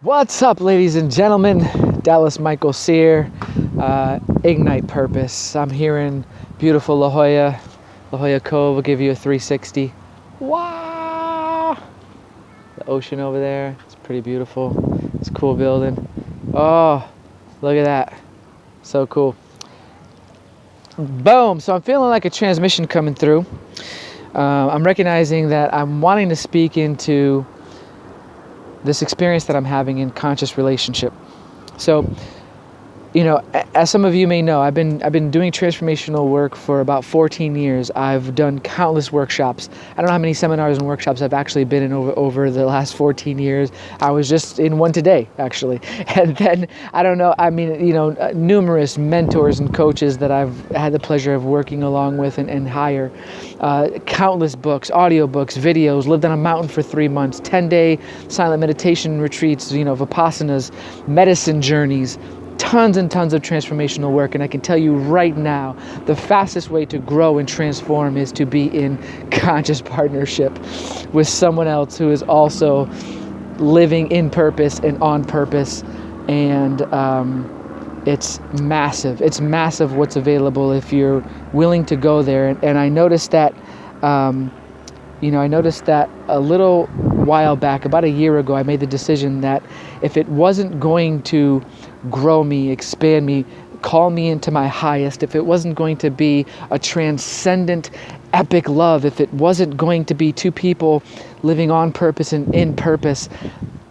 What's up, ladies and gentlemen? Dallas Michael Sear, Ignite Purpose. I'm here in beautiful La Jolla Cove. Will give you a 360. Wow! The ocean over there. It's pretty beautiful. It's a cool building. Oh, look at that. So cool. Boom! So I'm feeling like a transmission coming through. I'm recognizing that I'm wanting to speak into this experience that I'm having in conscious relationship. So, as some of you may know, I've been doing transformational work for about 14 years. I've done countless workshops. I don't know how many seminars and workshops I've actually been in over the last 14 years. I was just in one today, actually. And then, numerous mentors and coaches that I've had the pleasure of working along with and hire. Countless books, audiobooks, videos, lived on a mountain for 3 months, 10-day silent meditation retreats, vipassanas, medicine journeys, tons and tons of transformational work. And I can tell you right now, the fastest way to grow and transform is to be in conscious partnership with someone else who is also living in purpose and on purpose. And it's massive. It's massive what's available if you're willing to go there. And I noticed that, a little while back, about a year ago, I made the decision that if it wasn't going to grow me, expand me, call me into my highest, if it wasn't going to be a transcendent, epic love, if it wasn't going to be two people living on purpose and in purpose,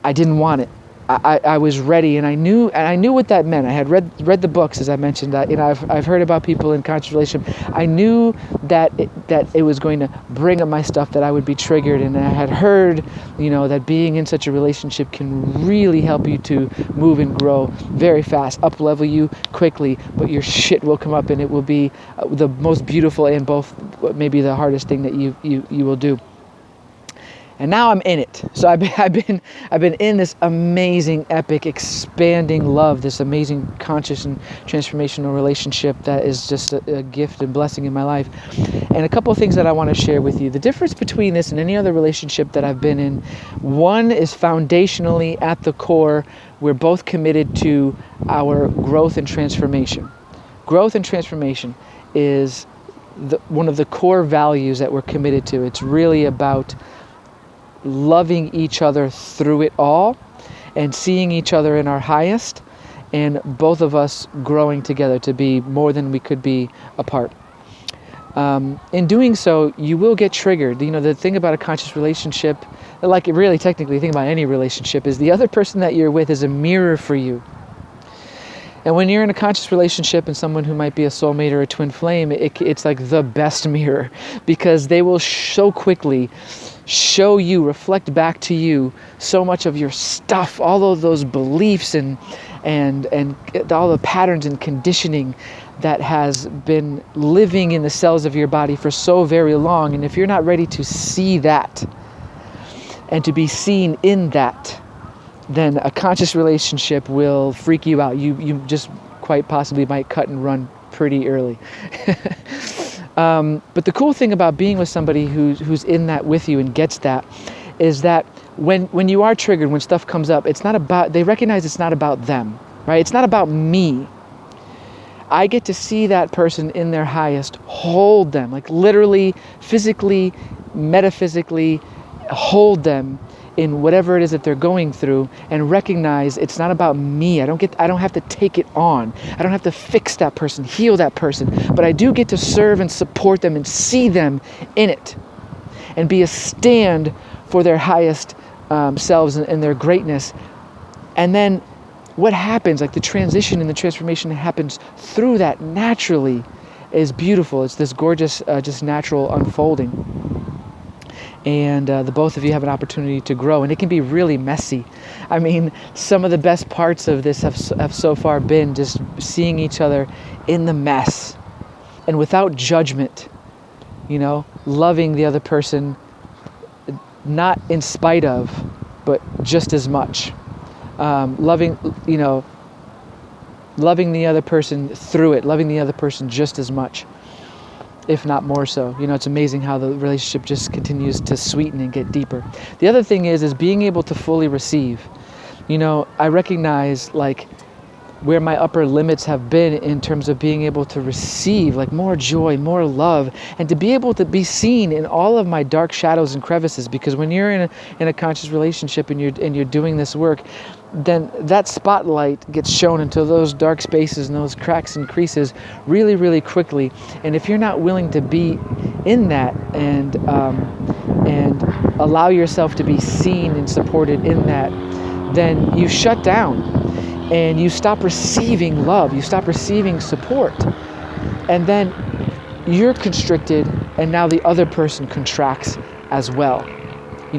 I didn't want it. I was ready, and I knew what that meant. I had read the books, as I mentioned. I've heard about people in conscious relationship. I knew that it was going to bring up my stuff, that I would be triggered, and I had heard, that being in such a relationship can really help you to move and grow very fast, up level you quickly, but your shit will come up, and it will be the most beautiful and both maybe the hardest thing that you will do. And now I'm in it. So I've been in this amazing, epic, expanding love, this amazing conscious and transformational relationship that is just a gift and blessing in my life. And a couple of things that I want to share with you. The difference between this and any other relationship that I've been in, one is foundationally at the core, we're both committed to our growth and transformation. Growth and transformation is one of the core values that we're committed to. It's really about loving each other through it all and seeing each other in our highest, and both of us growing together to be more than we could be apart. In doing so, you will get triggered. The thing about a conscious relationship, like really technically, the thing about any relationship is the other person that you're with is a mirror for you. And when you're in a conscious relationship and someone who might be a soulmate or a twin flame, it's like the best mirror, because they will so quickly show you, reflect back to you so much of your stuff, all of those beliefs and all the patterns and conditioning that has been living in the cells of your body for so very long. And if you're not ready to see that and to be seen in that, then a conscious relationship will freak you out. You just quite possibly might cut and run pretty early. But the cool thing about being with somebody who's in that with you and gets that is that when you are triggered, when stuff comes up, they recognize it's not about them, right? It's not about me. I get to see that person in their highest, hold them, like literally, physically, metaphysically, hold them in whatever it is that they're going through, and recognize it's not about me. I don't have to take it on. I don't have to fix that person, heal that person, but I do get to serve and support them and see them in it and be a stand for their highest selves and their greatness. And then what happens, like the transition and the transformation that happens through that naturally is beautiful. It's this gorgeous, just natural unfolding. And the both of you have an opportunity to grow, and it can be really messy. I mean, some of the best parts of this have so far been just seeing each other in the mess and without judgment, loving the other person, not in spite of, but just as much. Loving the other person through it, loving the other person just as much, if not more so. It's amazing how the relationship just continues to sweeten and get deeper. The other thing is being able to fully receive. I recognize like where my upper limits have been in terms of being able to receive like more joy, more love, and to be able to be seen in all of my dark shadows and crevices. Because when you're in a conscious relationship and you're doing this work, then that spotlight gets shown into those dark spaces and those cracks and creases really, really quickly. And if you're not willing to be in that and allow yourself to be seen and supported in that, then you shut down and you stop receiving love, you stop receiving support, and then you're constricted, and now the other person contracts as well.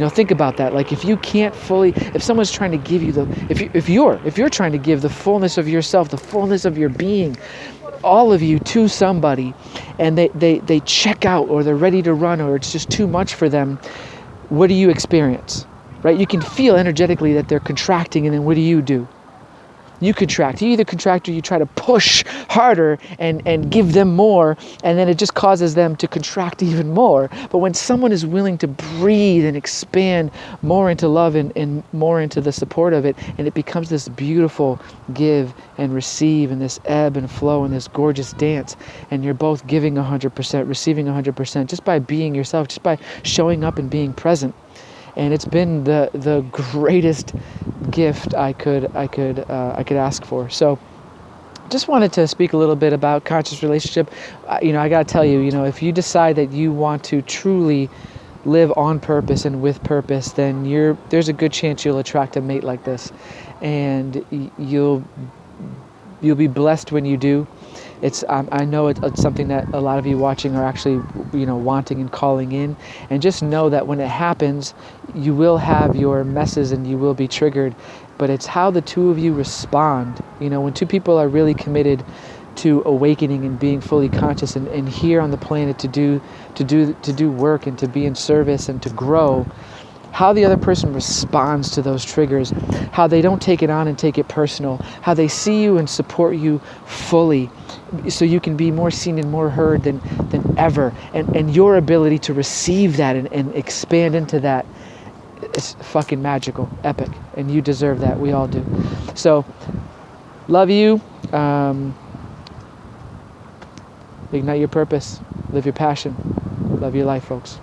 Think about that. Like if you can't fully, if someone's trying to give you if you're trying to give the fullness of yourself, the fullness of your being, all of you to somebody, and they check out, or they're ready to run, or it's just too much for them, what do you experience? Right? You can feel energetically that they're contracting, and then what do? You contract. You either contract or you try to push harder and give them more, and then it just causes them to contract even more. But when someone is willing to breathe and expand more into love and more into the support of it, and it becomes this beautiful give and receive, and this ebb and flow, and this gorgeous dance, and you're both giving 100%, receiving 100%, just by being yourself, just by showing up and being present. And it's been the greatest gift I could ask for. So just wanted to speak a little bit about conscious relationship. I got to tell you, if you decide that you want to truly live on purpose and with purpose, then there's a good chance you'll attract a mate like this, and you'll be blessed when you do. I know it's something that a lot of you watching are actually, wanting and calling in. And just know that when it happens, you will have your messes and you will be triggered. But it's how the two of you respond. When two people are really committed to awakening and being fully conscious and here on the planet to do work and to be in service and to grow, how the other person responds to those triggers, how they don't take it on and take it personal, how they see you and support you fully, so you can be more seen and more heard than ever. And your ability to receive that and expand into that is fucking magical, epic. And you deserve that. We all do. So, love you. Ignite your purpose. Live your passion. Love your life, folks.